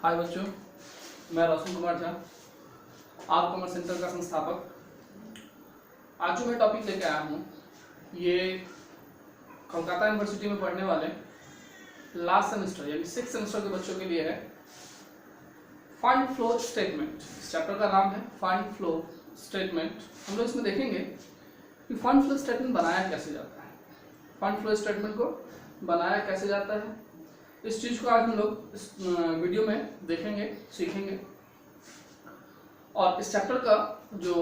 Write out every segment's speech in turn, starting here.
हाय बच्चों, मैं रोशन कुमार झा, आप कॉमर्स सेंटर का संस्थापक। आज जो मैं टॉपिक लेके आया हूँ ये कोलकाता यूनिवर्सिटी में पढ़ने वाले लास्ट सेमेस्टर यानी 6th सेमेस्टर के बच्चों के लिए है। फंड फ्लो स्टेटमेंट, इस चैप्टर का नाम है फंड फ्लो स्टेटमेंट। हम लोग इसमें देखेंगे कि फंड फ्लो स्टेटमेंट बनाया कैसे जाता है, फंड फ्लो स्टेटमेंट को बनाया कैसे जाता है। इस चीज को आज हम लोग इस वीडियो में देखेंगे, सीखेंगे। और इस चैप्टर का जो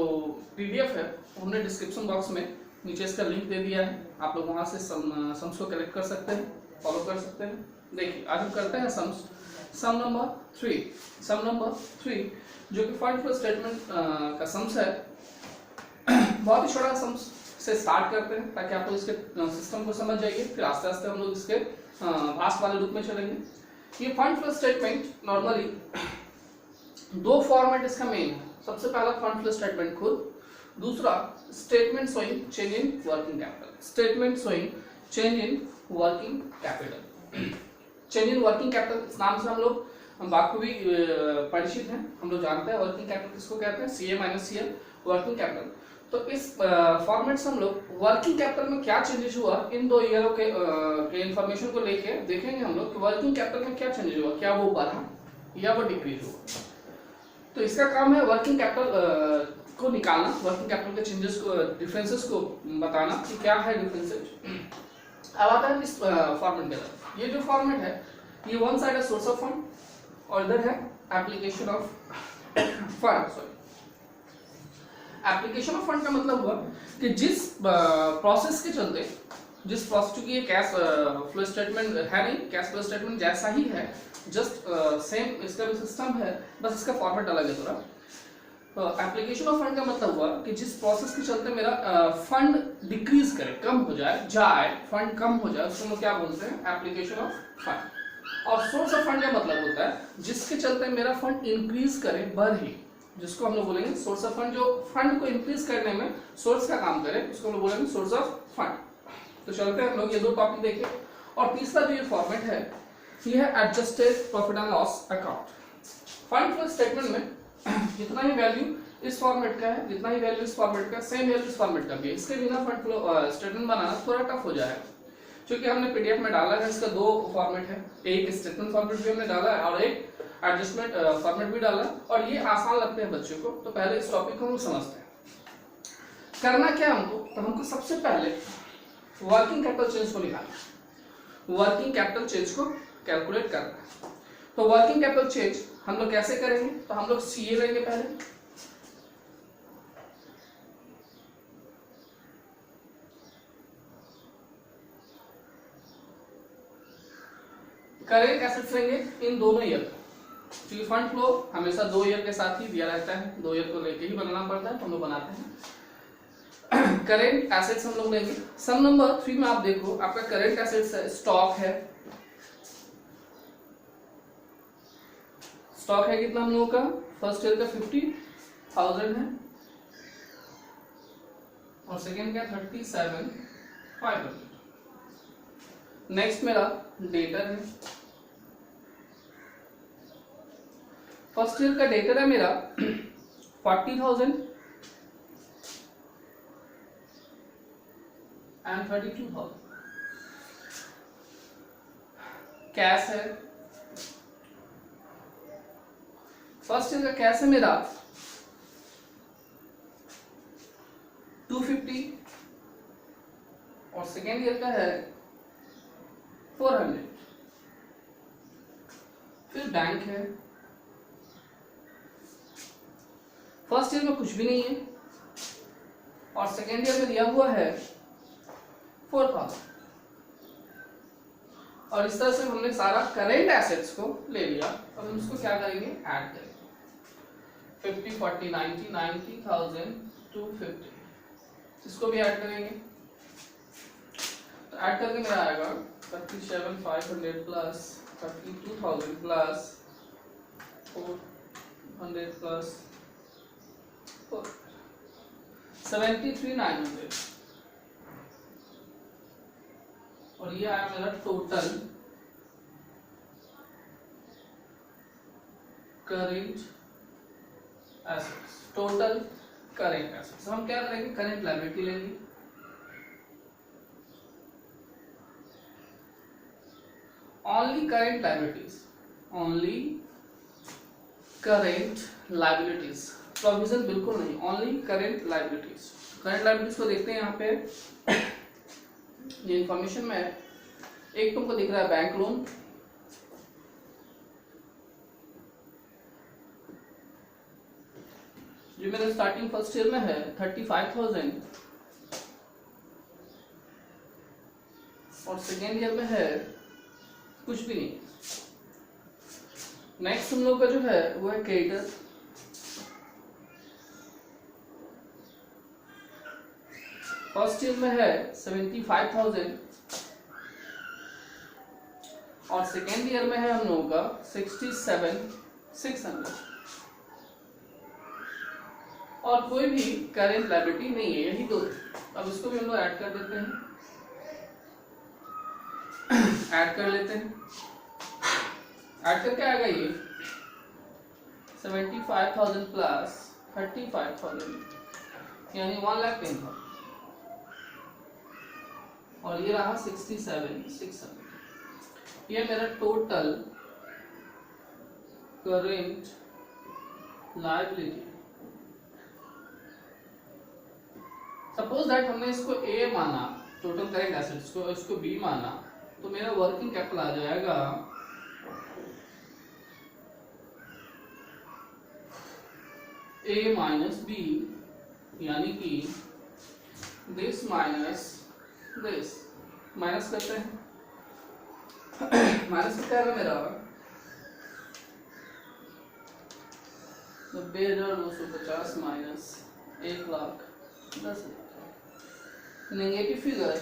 पीडीएफ है हमने डिस्क्रिप्शन बॉक्स में नीचे इसका लिंक दे दिया है, आप लोग वहां से सम्स को कलेक्ट कर सकते हैं, फॉलो कर सकते हैं। देखिए आज हम करते हैं सम्स। सम नंबर 3 जो कि फंड फ्लो स्टेटमेंट का सम्स है। बहुत ही छोटा सम्स से स्टार्ट करते हैं ताकि आप लोग इसके सिस्टम को समझ जाइए, फिर आस्ते आस्ते हम लोग इसके भास्ट वाले रूप में चलेंगे। ये फंड फ्लो स्टेटमेंट नॉर्मली दो फॉर्मेट इसका मेन है। सबसे पहला फंड फ्लो स्टेटमेंट खुद, दूसरा statement showing change in working capital. Statement showing change in working capital. Change in working capital इस नाम से हम लोग बाखूबी परिचित हैं, हम लोग जानते हैं वर्किंग कैपिटल किसको कहते हैं, CA minus CL working capital. तो इस फॉर्मेट से हम लोग वर्किंग कैपिटल में क्या चेंजेस हुआ इन 2 ईयरों के इंफॉर्मेशन को लेके देखेंगे हम लोग कि वर्किंग कैपिटल में क्या चेंजेस हुआ, क्या वो बढ़ा या वो डिक्रीज हुआ। तो इसका काम है वर्किंग कैपिटल को निकालना, वर्किंग कैपिटल के चेंजेस को, डिफरेंसेस को बताना कि क्या है डिफरेंसेस। अब आता है इस फॉर्मेट के अंदर। ये जो फॉर्मेट है ये वन साइड है सोर्स ऑफ फंड और इधर है application of fund. Sorry, application of fund का मतलब हुआ कि जिस प्रोसेस के चलते, जिस प्रोसेस, चूंकि ये कैश फ्लो स्टेटमेंट है नहीं, कैश फ्लो स्टेटमेंट जैसा ही है, जस्ट सेम इसका भी सिस्टम है, बस इसका फॉर्मेट अलग है थोड़ा। तो एप्लीकेशन ऑफ फंड का मतलब हुआ कि जिस प्रोसेस के चलते मेरा फंड डिक्रीज करे, कम हो जाए, फंड कम हो जाए, उसको हम क्या बोलते हैं, एप्लीकेशन ऑफ फंड। और सोर्स ऑफ फंड का मतलब होता है जिसके चलते मेरा फंड इंक्रीज करे, बढ़े, जिसको हम लोग बोलेंगे सोर्स ऑफ फंड। जो फंड को इंक्रीज करने में सोर्स का काम करे उसको हम लोग बोलेंगे सोर्स ऑफ फंड। तो चलते हैं हम लोग ये 2 टॉपिक देखें। और तीसरा जो ये फॉर्मेट है ये है adjusted profit and loss account. Fund flow statement में जितना ही वैल्यू इस फॉर्मेट का है, जितना ही वैल्यू इस फॉर्मेट का, सेम वैल्यू इस फॉर्मेट का भी है। इसके बिना फंड फ्लो स्टेटमेंट बनाना थोड़ा टफ हो जाएगा, क्योंकि हमने पीडीएफ में डाला है इसका 2 फॉर्मेट है, एक स्टेटमेंट फॉर्मेट भी हमने डाला है और एक एडजस्टमेंट फॉर्मेट भी डाला, और ये आसान लगते हैं बच्चों को। तो पहले इस टॉपिक को हम समझते हैं। करना क्या हमको, तो हमको सबसे पहले वर्किंग कैपिटल चेंज को निकालना, वर्किंग कैपिटल चेंज को कैलकुलेट करना है। तो वर्किंग कैपिटल चेंज हम लोग कैसे करेंगे, तो हम लोग CA लेंगे पहले, करेंट एसेट्स लेंगे इन दोनों ईयर, क्योंकि फंड फ्लो हमेशा 2 ईयर के साथ ही दिया रहता है, 2 ईयर को लेके ही बनाना पड़ता है, तो हम लोग बनाते हैं। करेंट एसेट्स हम लोग लेंगे। सम नंबर 3 में आप देखो, आपका करेंट एसेट्स है, स्टॉक है। स्टॉक है कितना हम लोगों का, फर्स्ट ईयर का 50,000 है और सेकेंड का 37,500। नेक्स्ट मेरा डेटर है, फर्स्ट ईयर का डेटर है मेरा 40,000 एंड 32,000। कैश है, फर्स्ट ईयर का कैश है मेरा 250 और सेकेंड ईयर का है 400। फिर बैंक है, फर्स्ट ईयर में कुछ भी नहीं है और सेकेंड ईयर में दिया हुआ है 4,000। और इस तरह से हमने सारा करेंट एसेट्स को ले लिया और हम इसको क्या करेंगे, ऐड करेंगे। 50, 40, 90, 90,000, 250, इसको भी ऐड करेंगे। तो ऐड करके मेरा आएगा 37,500 प्लस 32,000 प्लस 400 प्लस 73,900। और ये आया मेरा total current assets, total current assets. हम क्या करेंगे, करेंट लायबिलिटी लेंगे, only current liabilities, only current liabilities, provision बिल्कुल नहीं, only current liabilities. Current liabilities को देखते हैं यहाँ पे ये इंफॉर्मेशन में है। एक तुमको दिख रहा है बैंक लोन, जो मेरे स्टार्टिंग फर्स्ट ईयर में है 35,000 और सेकेंड ईयर में है कुछ भी नहीं। नेक्स्ट हम लोग का जो है वो है क्रेडिटर, फर्स्ट ईयर में है 75,000 और सेकेंड ईयर में है हम लोगों का 67,600 और कोई भी करेंट लायबिलिटी नहीं है, यही दो। अब इसको भी हम लोग ऐड कर देते हैं, ऐड कर लेते हैं। ऐड करके आएगा ये 75,000 प्लस 35,000 यानी 1,10,000 और ये रहा 67,600। ये मेरा total current liability. Suppose that हमने इसको ए माना, टोटल करेंट एसेट्स को, इसको बी माना, तो मेरा वर्किंग कैपिटल आ जाएगा ए माइनस बी, यानी कि दिस माइनस दिस। माइनस करते हैं, माइनस क्या है मेरा 90,250 माइनस 1,10,000। नेगेटिव फिगर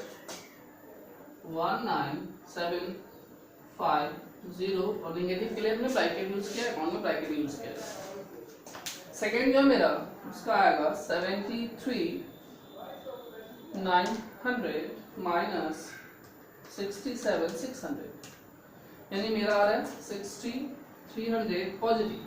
19,750 और नेगेटिव के लिए हमने ब्रैकेट यूज किया, अकाउंट में ब्रैकेट यूज किया। सेकेंड जो मेरा उसका आएगा 73,900 माइनस 67,600 यानी मेरा आ रहा है 6,300 पॉजिटिव।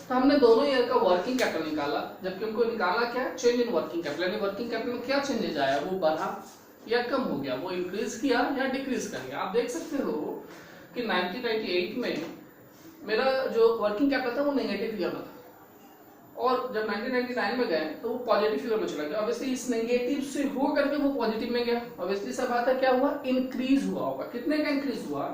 तो हमने दोनों ईयर का वर्किंग कैपिटल निकाला, जबकि हमको निकालना क्या है, चेंज इन वर्किंग कैपिटल, यानी वर्किंग कैपिटल में क्या चेंजेज आया, वो बढ़ा या कम हो गया, वो इंक्रीज किया या डिक्रीज कर गया। आप देख सकते हो कि 1998 में मेरा जो वर्किंग कैपिटल था वो नेगेटिव फिगर में था और जब 1999 में गए तो वो पॉजिटिव फिगर में चला गया। ऑब्वियसली इस नेगेटिव से हो करके वो पॉजिटिव में गया, ऑब्वियसली सब बात है क्या हुआ, इंक्रीज हुआ होगा। कितने का इंक्रीज हुआ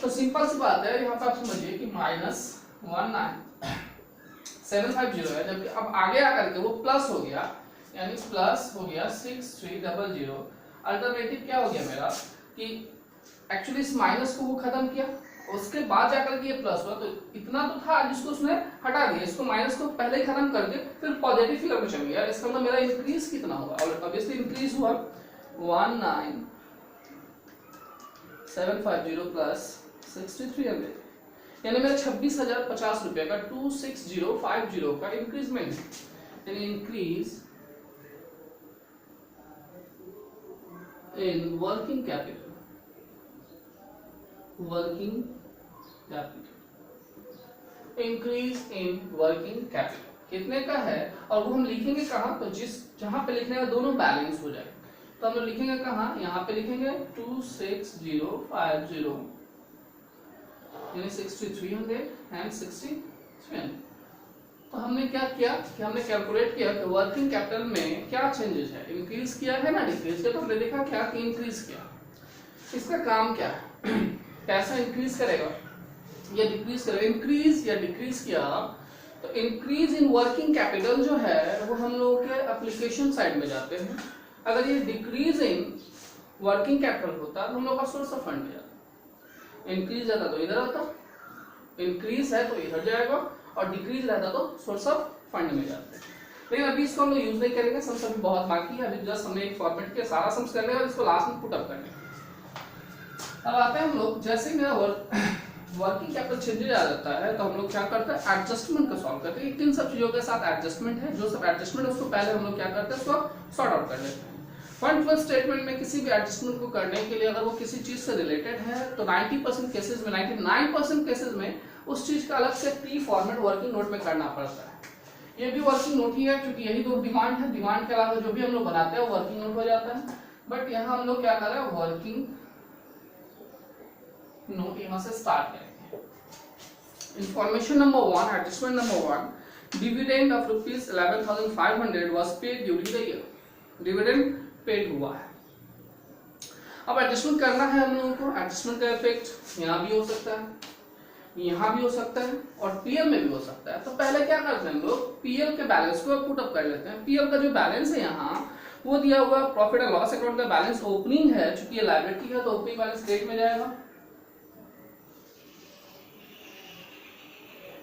तो सिंपल सी बात है, यहाँ पे आप समझिए कि -19,750 है, जबकि अब आगे आकर के वो प्लस हो गया, यानी प्लस हो गया 6,300। अल्टरनेटिव क्या हो गया मेरा कि एक्चुअली इस माइनस को वो खत्म किया, उसके बाद जाकर के ये प्लस हुआ, तो इतना तो था जिसको उसने हटा दिया, इसको माइनस को पहले ही खत्म करके फिर पॉजिटिव फिगर में चल गया। इसका मतलब मेरा इंक्रीज कितना हुआ, और ऑब्वियसली इंक्रीज हुआ 19,750 प्लस 6,300 यानी मेरा 26,050 रुपए का 26,050 का इंक्रीजमेंट है, यानी increase in working capital, working capital, increase in working capital कितने का है, और वो हम लिखेंगे कहाँ, तो जिस जहां पे लिखने का दोनों बैलेंस हो जाए, तो हम लोग लिखेंगे कहाँ, यहाँ पे लिखेंगे 26,050 यानी 6,300 एंड 6,300। तो हमने क्या किया कि हमने कैलकुलेट किया कि वर्किंग कैपिटल में क्या चेंजेस है, इंक्रीज किया है ना डिक्रीज किया, तो हमने देखा क्या कि इंक्रीज किया। इसका काम क्या है, कैसा इंक्रीज करेगा या डिक्रीज करेगा, इंक्रीज या डिक्रीज किया, तो इंक्रीज इन वर्किंग कैपिटल जो है वो हम लोग के एप्लीकेशन साइड में जाते हैं। अगर ये डिक्रीज इन वर्किंग कैपिटल होता तो हम लोग का सोर्स ऑफ फंड में जाता, इंक्रीज रहता तो इधर आता, इंक्रीज है तो इधर जाएगा, और डिक्रीज रहता तो सोर्स ऑफ फंड में जाते हैं। लेकिन अभी इसको हम लोग यूज नहीं करेंगे, सम्स अभी बहुत बाकी है, अभी जस्ट हमने एक फॉर्मेट के सारा सम्स कर लिया और इसको लास्ट में पुट अप करना है। अब आते हैं हम लोग, जैसे ही मेरा वर्किंग कैपिटल चेंजेज आ जाता है तो हम लोग क्या करते हैं, एडजस्टमेंट को सॉल्व करते हैं। किन सब चीजों के साथ एडजस्टमेंट है, जो सब एडजस्टमेंट है उसको पहले हम लोग क्या करते हैं, उसको सॉर्ट आउट कर लेते हैं। फंड फ्लो स्टेटमेंट में किसी भी एडजस्टमेंट को करने के लिए अगर वो किसी चीज से रिलेटेड है तो 90% केसेस में 99% केसेस में उस चीज का अलग से प्री फॉर्मेट वर्किंग नोट में करना पड़ता है। ये भी वर्किंग नोट ही है क्योंकि यही दो डिमांड है, डिमांड के अलावा जो भी हम लोग बनाते हैं वो वर्किंग नोट हो जाता है। बट यहाँ हम लोग क्या कर रहे हैं, वर्किंग नोट यहाँ से स्टार्ट करेंगे। Information number 1, adjustment number 1, dividend of rupees 11,500 was paid during the year. Dividend paid हुआ है। अब एडजस्टमेंट करना है हम लोगों को। एडजस्टमेंट का इफेक्ट यहाँ भी हो सकता है, यहाँ भी हो सकता है और पीएल में भी हो सकता है। तो पहले क्या करते हैं हम लोग, पीएल के बैलेंस को पुट अप कर लेते हैं। पीएल का जो बैलेंस है यहाँ वो दिया हुआ है, प्रॉफिट एंड लॉस अकाउंट का बैलेंस ओपनिंग है, चूंकि ये लायबिलिटी है तो ओपनिंग बैलेंस डेट में जाएगा।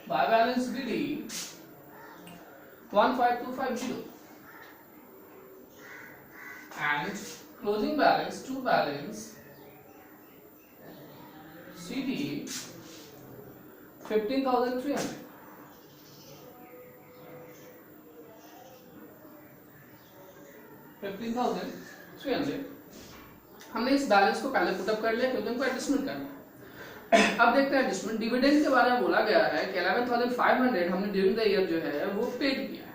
By balance BD 15250 and closing balance to balance CD 15,300। हमने इस बैलेंस को पहले पुटअप कर लिया क्योंकि हमको एडजस्टमेंट करना है। अब देखते हैं एडजस्टमेंट। डिविडेंड के बारे में बोला गया है कि 11,500 हमने ड्यूरिंग द ईयर जो है वो पेड किया है।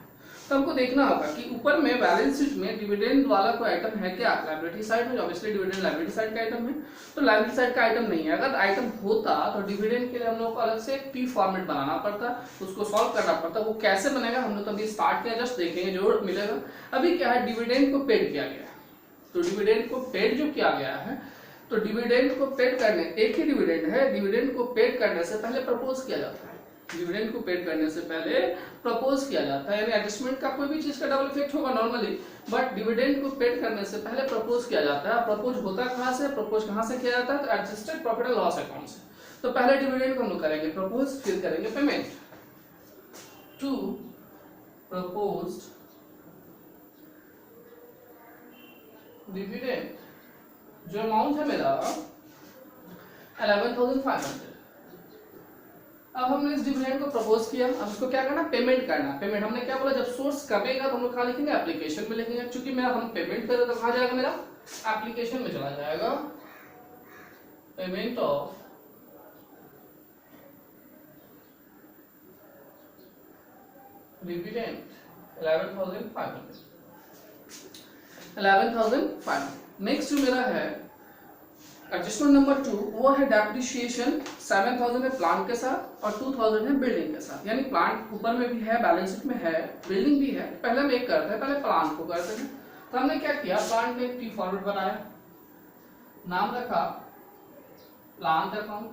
तो हमको देखना होगा कि ऊपर में बैलेंस शीट में डिविडेंड वाला कोई आइटम है क्या। लायबिलिटी साइड में ऑब्वियसली डिविडेंड लायबिलिटी साइड का आइटम है, तो लायबिलिटी साइड का आइटम नहीं है। अगर आइटम होता तो डिविडेंड के लिए हम लोग को अलग से एक पी फॉर्मेट बनाना पड़ता, उसको सॉल्व करना पड़ता। वो कैसे बनेगा हम लोग तो अभी स्टार्ट किया, जस्ट देखेंगे, जरूर मिलेगा। अभी क्या है, डिविडेंड को पेड किया गया है। तो डिविडेंड को पेड जो किया गया है, तो डिविडेंड को पेड करने, एक ही डिविडेंड है, डिविडेंड को पेड करने से पहले प्रपोज किया जाता है। डिविडेंड को पेड करने से पहले प्रपोज किया जाता है, यानी एडजस्टमेंट का कोई भी चीज का डबल इफेक्ट होगा नॉर्मली, बट डिविडेंड को पेड करने से पहले प्रपोज किया जाता है। प्रपोज होता कहां से, प्रपोज कहां से किया जाता है, तो adjusted profit and loss account से। तो पहले डिविडेंड को हम लोग करेंगे प्रपोज, फिर करेंगे पेमेंट। टू प्रपोज्ड डिविडेंड, जो अमाउंट है मेरा 11,500। अब हमने इस डिविडेंड को प्रपोज किया, अब इसको क्या करना, पेमेंट करना। पेमेंट हमने क्या बोला, जब सोर्स कमेगा तो हम लोग कहाँ लिखेंगे, एप्लीकेशन में लिखेंगे। चूंकि मेरा हम पेमेंट करें तो कहाँ जाएगा, मेरा एप्लीकेशन में चला जाएगा। Payment of dividend 11,500। नेक्स्ट जो मेरा है एडजस्टमेंट नंबर 2, वो है डेप्रिसिएशन 7,000 है प्लांट के साथ और 2,000 है बिल्डिंग के साथ। यानी प्लांट ऊपर में भी है, बैलेंस शीट में है, बिल्डिंग भी है। पहले हम एक करते हैं, पहले प्लांट को करते हैं। तो हमने क्या किया, प्लांट ने प्री फॉर्मेट बनाया, नाम रखा प्लांट अकाउंट,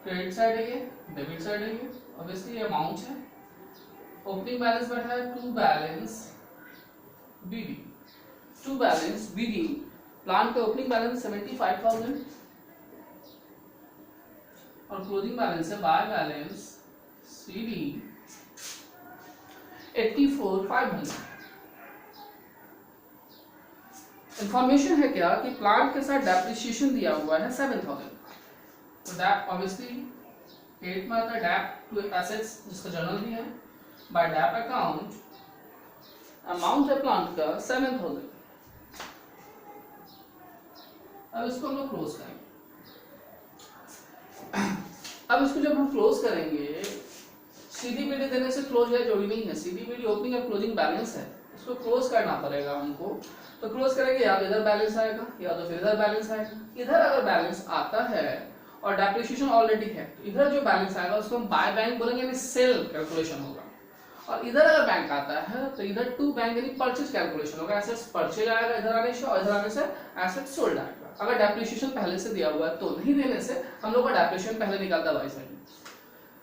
क्रेडिट साइड है ये, डेबिट साइड है ये, ऑब्वियसली ये अमाउंट है। ओपनिंग बैलेंस बैठा है to balance BD, to balance BD. Plant का ओपनिंग बैलेंस 75,000 और क्लोजिंग बैलेंस है बाय बैलेंस सीडी 84,500। इंफॉर्मेशन है क्या कि प्लांट के साथ डेप्रिसिएशन दिया हुआ है 7,000। तो डेप ऑब्वियसली 8 में आता है डेप टू एसेट्स, जिसका जर्नल भी है। बाय डेप अकाउंट अमाउंट है प्लांट का 7,000। अब इसको हम लोग क्लोज करेंगे। अब इसको जब हम क्लोज करेंगे, सीधी बीडी देने से क्लोज है जरूरी नहीं है। सीधी बीडी ओपनिंग और क्लोजिंग बैलेंस है, इसको क्लोज करना पड़ेगा हमको। तो क्लोज करेंगे, या तो इधर बैलेंस आएगा या तो फिर इधर बैलेंस आएगा। इधर अगर बैलेंस आता है और डेप्रिसिएशन ऑलरेडी है, तो इधर जो बैलेंस आएगा उसको हम बाय बैंक बोलेंगे, यानी सेल कैलकुलेशन होगा। और इधर अगर बैंक आता है तो इधर टू बैंक यानी परचेज कैलकुलेशन होगा। एसेट्स परचेज आएगा इधर आने से, और इधर आने से एसेट्स सोल्ड आएगा। अगर डेप्रिसिएशन पहले से दिया हुआ है तो नहीं देने से हम लोग का डेप्रिसिएशन पहले निकलता है बाई साइड।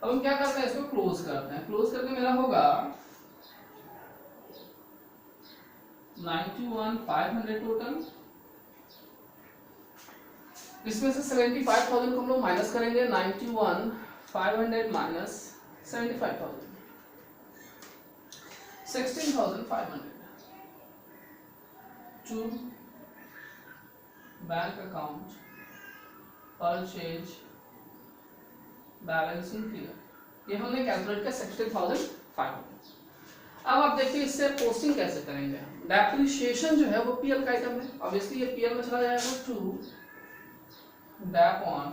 अब हम क्या करते हैं, इसको क्लोज करते हैं। क्लोज करके मेरा होगा 91,500 टोटल। इसमें से 75,000 को हम लोग माइनस करेंगे। 91,500 minus 75,000 16,500 to bank account purchase balancing figure. ये हमने कैलकुलेट किया 16,500। अब आप देखिए इससे पोस्टिंग कैसे करेंगे। डेप्रिसिएशन जो है वो पीएल का आइटम है, ऑब्वियसली ये पीएल में चला जाएगा to dep on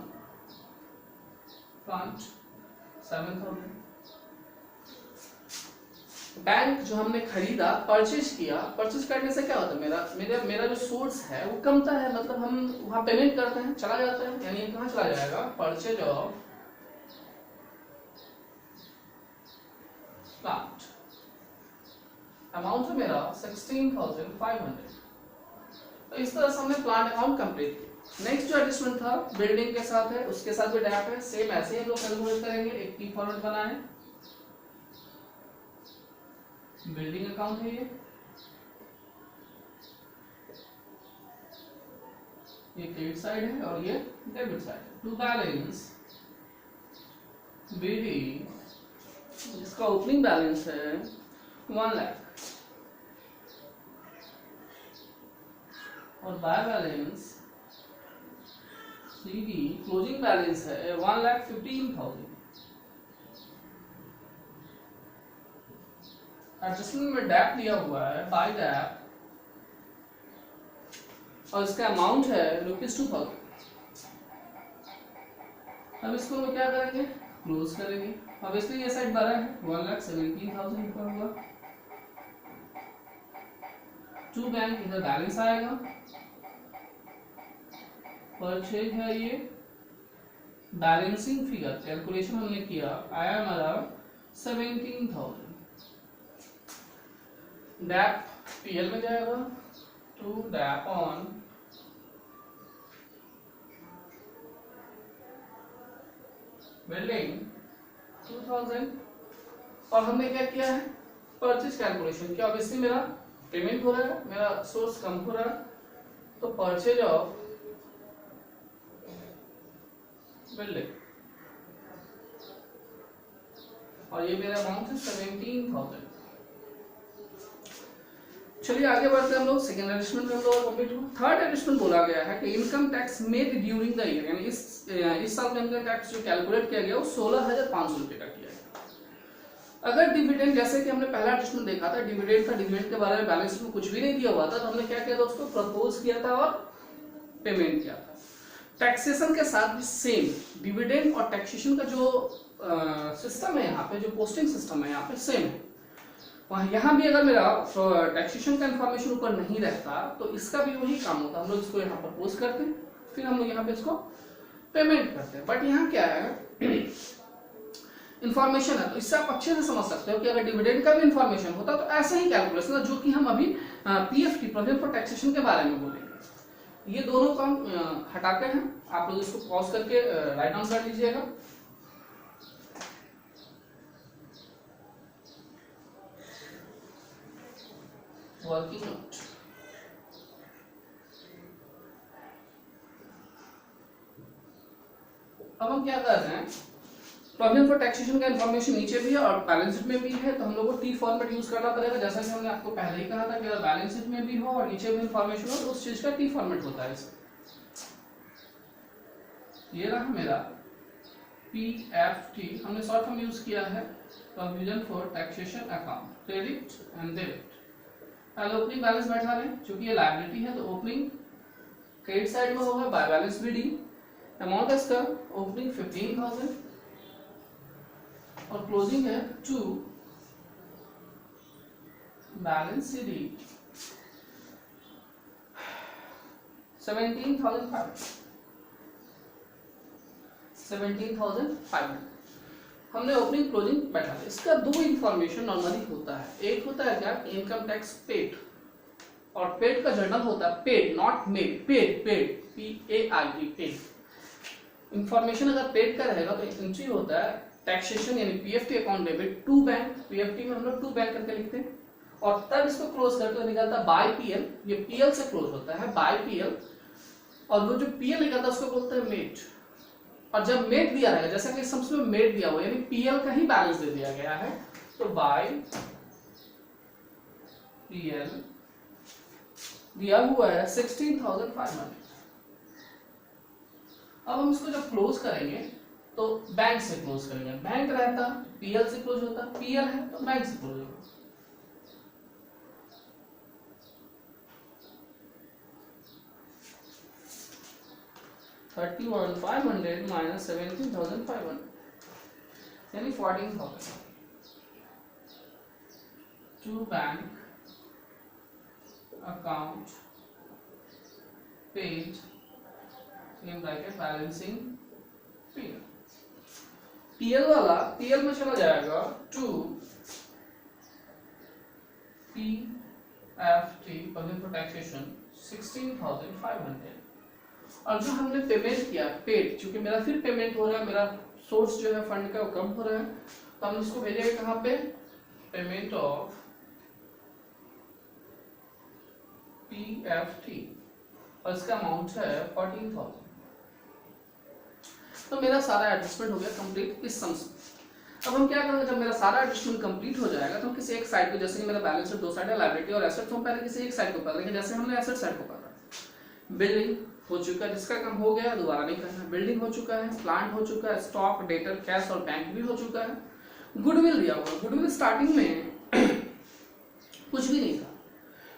plant 7,000। Bank जो हमने खरीदा, परचेज किया, परचेज करने से क्या होता है, मेरा मेरा मेरा जो सोर्स है वो कमता है, मतलब हम वहां पेमेंट करते हैं, चला जाता है, यानी कहाँ चला जाएगा, परचेज ऑफ प्लांट। अमाउंट है मेरा 16,500। तो इस तरह से हमने प्लांट अकाउंट कंप्लीट किया। नेक्स्ट जो एडजस्टमेंट था बिल्डिंग के साथ है, उसके साथ भी डैप है, सेम ऐसे ही हम लोग कैलकुलेट करेंगे। एक टी फॉर्मेट बना है, बिल्डिंग अकाउंट है ये क्रेडिट साइड है और ये डेबिट साइड है। टू बैलेंस बीडी, इसका ओपनिंग बैलेंस है 1 लाख और bye balance CD closing balance है 1,15,000। एडजस्टमेंट में डैप दिया हुआ है बाय डैप और इसका अमाउंट है ₹2,000। अब इसको हम क्या करेंगे, क्लोज करेंगे। ऑब्वियसली ये साइड भरा है, 1,17,000 ऊपर हुआ। टू बैंक इधर बैलेंस आएगा, परचेज है ये, बैलेंसिंग फिगर कैलकुलेशन हमने किया, आया हमारा 17,000। डैप पीएल में जाएगा, टू डैप ऑन बिल्डिंग 2,000। और हमने क्या किया है, परचेज कैलकुलेशन किया। ऑब्वियसली मेरा पेमेंट हो रहा है, मेरा सोर्स कम हो रहा है, तो परचेज ऑफ बिल्डिंग और ये मेरा अमाउंट है 17,000। चलिए आगे बढ़ते हैं हम लोग। सेकेंड एडजस्टमेंट में हम लोग कंप्लीट हुआ। थर्ड एडजस्टमेंट बोला गया है कि income tax made during the year, यानी इस साल में इनकम टैक्स जो कैलकुलेट किया गया वो 16,500 रुपए का किया गया। अगर डिविडेंड, जैसे कि हमने पहला एडजस्टमेंट देखा था, डिविडेंड था, डिविडेंड के बारे में बैलेंस में कुछ भी नहीं दिया हुआ था, तो हमने क्या किया था, उसको प्रपोज किया था और पेमेंट किया था। टैक्सेशन के साथ भी सेम, डिविडेंड और टैक्सेशन का जो सिस्टम है यहाँ पे, जो पोस्टिंग सिस्टम है यहाँ पे सेम है। वहाँ यहाँ भी अगर मेरा टैक्सेशन का इंफॉर्मेशन ऊपर नहीं रहता तो इसका भी वही काम होता। हम लोग इसको यहाँ पर पोस्ट करते हैं, फिर हम लोग यहाँ पे इसको पेमेंट करते हैं। बट यहाँ क्या है, इंफॉर्मेशन है, तो इससे आप अच्छे से समझ सकते हो कि अगर डिविडेंड का भी इंफॉर्मेशन होता तो ऐसे ही कैलकुलेशन है, जो कि हम अभी पीएफटी प्रोविजन फॉर टैक्सेशन के बारे में बोलेंगे। ये दोनों काम हटाते हैं, आप लोग इसको पॉज करके राइट डाउन कर लीजिएगा। वर्किंग नोट, अब हम क्या कर रहे हैं, प्रोविजन फॉर टैक्सेशन का इंफॉर्मेशन नीचे भी है और बैलेंस शीट में भी है, तो हम लोग को टी फॉर्मेट यूज करना पड़ेगा। जैसा कि हमने आपको पहले ही कहा था कि अगर बैलेंस शीट में भी हो और नीचे भी इंफॉर्मेशन हो तो उस चीज का टी फॉर्मेट होता है। इसमें ये रहा मेरा पीएफटी, हमने शॉर्ट फॉर्म यूज किया है, provision for taxation account, credit and debit. पहले ओपनिंग बैलेंस बैठा रहे, चूंकि ये लायबिलिटी है तो ओपनिंग क्रेडिट साइड में होगा, बाय बैलेंस बीडी। अमाउंट इसका ओपनिंग 15,000 और क्लोजिंग है 2 बैलेंस सीडी 17,500। हमने ओपनिंग क्लोजिंग बैठा था। इसका दो इंफॉर्मेशन नॉर्मली होता है, एक होता है क्या, इनकम टैक्स पेड, और पेड का जर्नल होता है paid, not made, paid, paid PAID, paid. Information अगर पेड का रहेगा तो एंट्री होता है टैक्सेशन यानी PFT account debit to bank, PFT में हम लोग टू बैंक करके लिखते हैं, और तब इसको क्लोज करते हुए निकलता है बाय पीएल। ये पीएल से क्लोज होता है बाय पीएल, और वो जो पीएल निकलता है उसको बोलते हैं मेड। और जब मेड दिया रहेगा, जैसा कि सम्स में मेड दिया हुआ यानी पीएल का ही बैलेंस दे दिया गया है, तो बाय पीएल दिया हुआ है 16,500। अब हम इसको जब क्लोज करेंगे तो बैंक से क्लोज करेंगे। बैंक रहता पीएल से क्लोज होता, पीएल है तो बैंक से क्लोज होगा। 31,500 माइनस 17,500 यानी 14,000 to bank account page in bracket balancing PL. PL वाला पीएल में चला जाएगा to PFT provision for taxation 16,500 और जो हमने पेमेंट किया पेड, क्योंकि मेरा फिर पेमेंट हो रहा है, मेरा सोर्स जो है फंड का वो कम हो रहा है, तो हम इसको भेजेंगे कहाँ पे, पेमेंट ऑफ पीएफटी और इसका अमाउंट है 14,000। तो मेरा सारा एडजस्टमेंट हो गया कंप्लीट इस सम से। अब हम क्या करेंगे, जब मेरा सारा एडजस्टमेंट कंप्लीट हो जाएगा तो हम किसी एक साइड को, जैसे कि मेरा बैलेंस शीट दो साइड है, लायबिलिटी और एसेट, तो हम पहले किसी एक साइड को कर लेंगे। जैसे हमने एसेट साइड को करा, बिल्डिंग हो चुका है, जिसका काम हो गया दोबारा नहीं करना। बिल्डिंग हो चुका है, प्लांट हो चुका है, स्टॉक, डेटर, कैश और बैंक भी हो चुका है। गुडविल दिया हुआ, गुडविल स्टार्टिंग में कुछ भी नहीं था,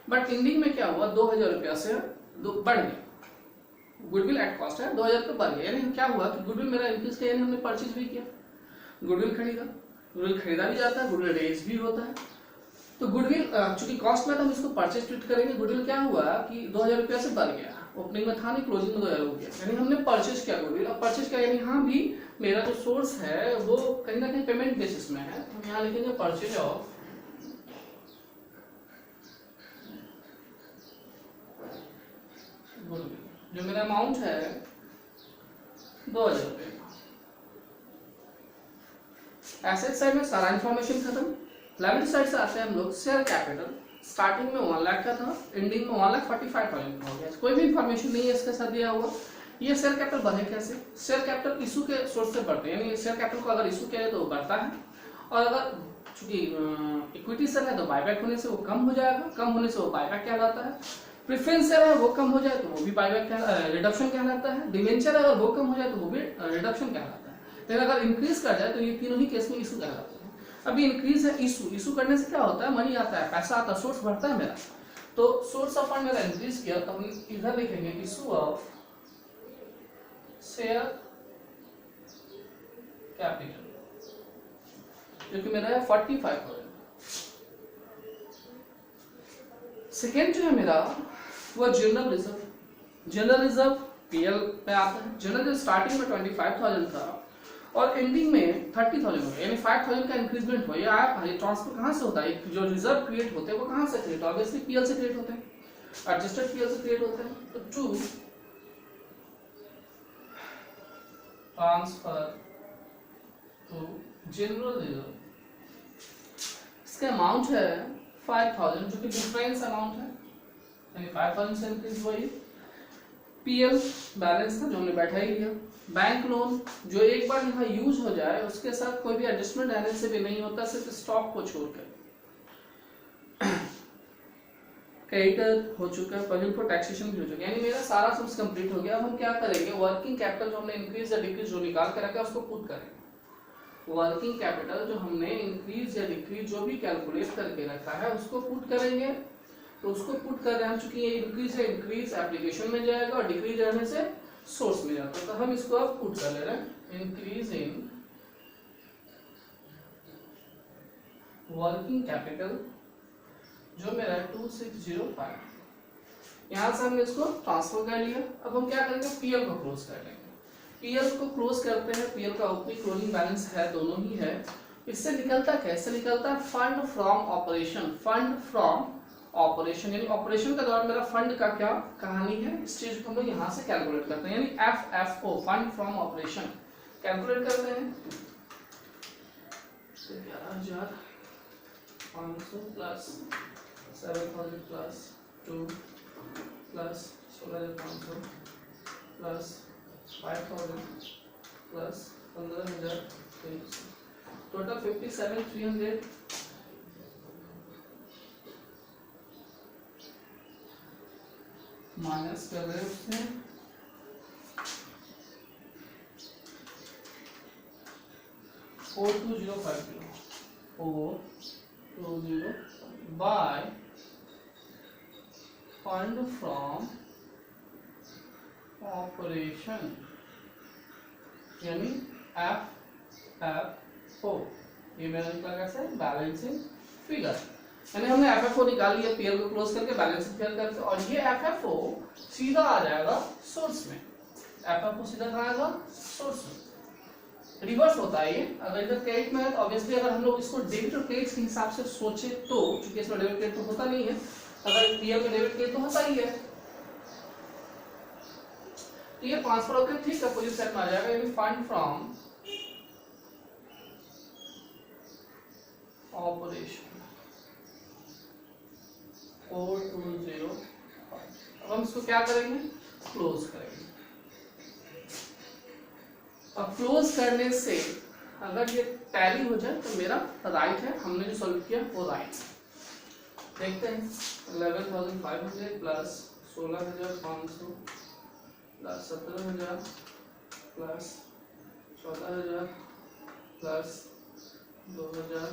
बट एंडिंग में क्या हुआ, 2,000 रुपया से बढ़ गया। गुडविल एट कॉस्ट है, 2,000 रुपये बढ़ गया। यानी क्या हुआ कि गुडविल मेरा इंक्रीज किया, यानी हमने परचेज भी किया, गुडविल खरीदा, गुडविल खरीदा भी जाता है, गुडविल रेज भी होता है। तो गुडविल चूंकि कॉस्ट में तो हम इसको परचेज ट्रीट करेंगे। गुडविल क्या हुआ कि 2,000 रुपया से बढ़ गया, ओपनिंग में था नहीं, क्लोजिंग में 2,000 हो गया, यानी हमने परचेज किया गुडविल। अब परचेज किया यानी यहाँ भी मेरा जो सोर्स है वो कहीं ना कहीं पेमेंट बेसिस में है, हम यहाँ लिखेंगे परचेज ऑफ गुडविल, जो मेरा अमाउंट है 2,000 रुपये। एसेट साइड में सारा इंफॉर्मेशन खत्म। लायबिलिटी साइड से आते हैं हम लोग, शेयर कैपिटल स्टार्टिंग में 1 लाख का था, एंडिंग में 1,45,000 का हो गया। कोई भी इंफॉर्मेशन नहीं है इसके साथ दिया हुआ। ये शेयर कैपिटल बढ़े कैसे, शेयर कैपिटल इशू के सोर्स से बढ़ते हैं, यानी शेयर कैपिटल को अगर इशू किया तो बढ़ता है, और अगर चूंकि इक्विटी शेयर है तो बायबैक होने से वो कम हो जाएगा, कम होने से वो बायबैक कहलाता है। प्रेफरेंस शेयर है वो कम हो जाए तो वो भी बायबैक रिडक्शन कहलाता है। डिवेंचर अगर वो कम हो जाए तो वो भी रिडक्शन कहलाता है। लेकिन अगर इंक्रीज कर जाए तो ये तीनों ही केस में इशू कहलाते हैं। अभी इंक्रीज है, इशू करने से क्या होता है, मनी आता है, पैसा आता है, सोर्स बढ़ता है मेरा। तो सोर्स ऑफ फंड मेरा इंक्रीज किया तो हम इधर लिखेंगे इशू ऑफ शेयर कैपिटल, जो कि मेरा है 45,000। सेकेंड जो है मेरा वो general reserve. General reserve PL में आता है। जनरल रिजर्व स्टार्टिंग में 25,000 था और एंडिंग में 30,000 हो गया, यानी 5,000 का इंक्रीजमेंट हो। ये ट्रांसफर कहाँ से होता है, जो रिजर्व क्रिएट होते हैं वो कहाँ से क्रिएट, ऑब्वियसली पीएल से क्रिएट होते हैं, एडजस्टेड पीएल से क्रिएट होते हैं। तो to transfer to general reserve, इसका अमाउंट है 5,000, जो कि डिफरेंस अमाउंट है, यानी 5,000 से इंक्रीज हुआ। ये पीएल बैलेंस था जो हमने बैठा ही लिया। बैंक लोन जो एक बार यहाँ यूज हो जाए उसके साथ कोई भी एडजस्टमेंट रहने से भी नहीं होता, सिर्फ स्टॉक को छोड़कर। क्रेडिटर हो चुका है, प्रोविजन फॉर टैक्सेशन भी हो चुका है, यानी मेरा सारा सम्स कंप्लीट हो गया। अब हम क्या करेंगे, वर्किंग कैपिटल जो हमने इंक्रीज या डिक्रीज जो निकाल के रखा है उसको पुट करेंगे। वर्किंग कैपिटल जो हमने इंक्रीज या डिक्रीज जो भी कैलकुलेट करके रखा है उसको पुट करेंगे। तो उसको पुट कर रहे हैं, चूंकि ये इंक्रीज है, इंक्रीज एप्लीकेशन में जाएगा और डिक्रीज रहने से सोर्स में जाता है, तो हम इसको अब पुट कर ले रहे हैं। इंक्रीज इन वर्किंग कैपिटल जो मेरा है 2605, यहां से हमने इसको ट्रांसफर कर लिया। अब हम क्या करेंगे, पीएल को क्लोज कर लेंगे। पीएल को क्लोज करते हैं, पीएल का ओपनिंग क्लोजिंग बैलेंस है, दोनों ही है। इससे निकलता कैसे निकलता है, fund from operation. Fund from operation यानी ऑपरेशन का दौरान मेरा फंड का क्या कहानी है, इस चीज को हम लोग यहाँ से कैलकुलेट करते हैं, यानी FFO fund from operation calculate करते हैं। 11,500 plus 7,000 plus 2 plus 16,500 plus 5,000 plus 15,300, total 57,300 minus कर रहे हैं उससे 42,050 420 बाय फंड फ्रॉम ऑपरेशन यानी FFO, ये मेरा निकला कैसे बैलेंसिंग फिगर। यानी हमने FFO निकाल लिया पीएल को क्लोज करके बैलेंसिंग फिगर करके, और ये FFO सीधा आ जाएगा सोर्स में। FFO सीधा कहाँ आएगा सोर्स में। रिवर्स होता है ये, अगर इधर क्रेडिट में है तो ऑब्वियसली अगर हम लोग इसको डेबिट और क्रेडिट के हिसाब से सोचे तो, क्योंकि इसमें डेबिट क्रेडिट तो होता नहीं है, अगर पीएल में डेबिट क्रेडिट तो होता ही है, तो ये ट्रांसफर होकर ठीक अपोजिट साइड में आ जाएगा। यानी फंड फ्रॉम ऑपरेशन 4205। अब हम इसको क्या करेंगे, क्लोज करेंगे। अब क्लोज करने से अगर ये टैली हो जाए तो मेरा राइट है, हमने जो सॉल्व किया वो राइट। देखते हैं 11,500 plus 16,500 plus 17,000 plus 14,000 plus 2,000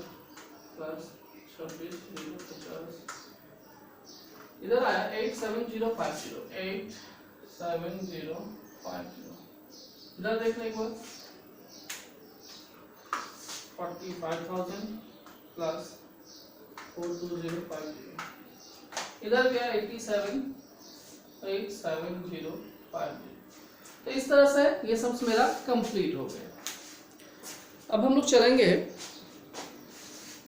plus 26,050, इधर आया 87050, 87050। इधर देखने एक बार 45,000 प्लस 42050, इधर गया 87050। तो इस तरह से ये सब मेरा कंप्लीट हो गया। अब हम लोग चलेंगे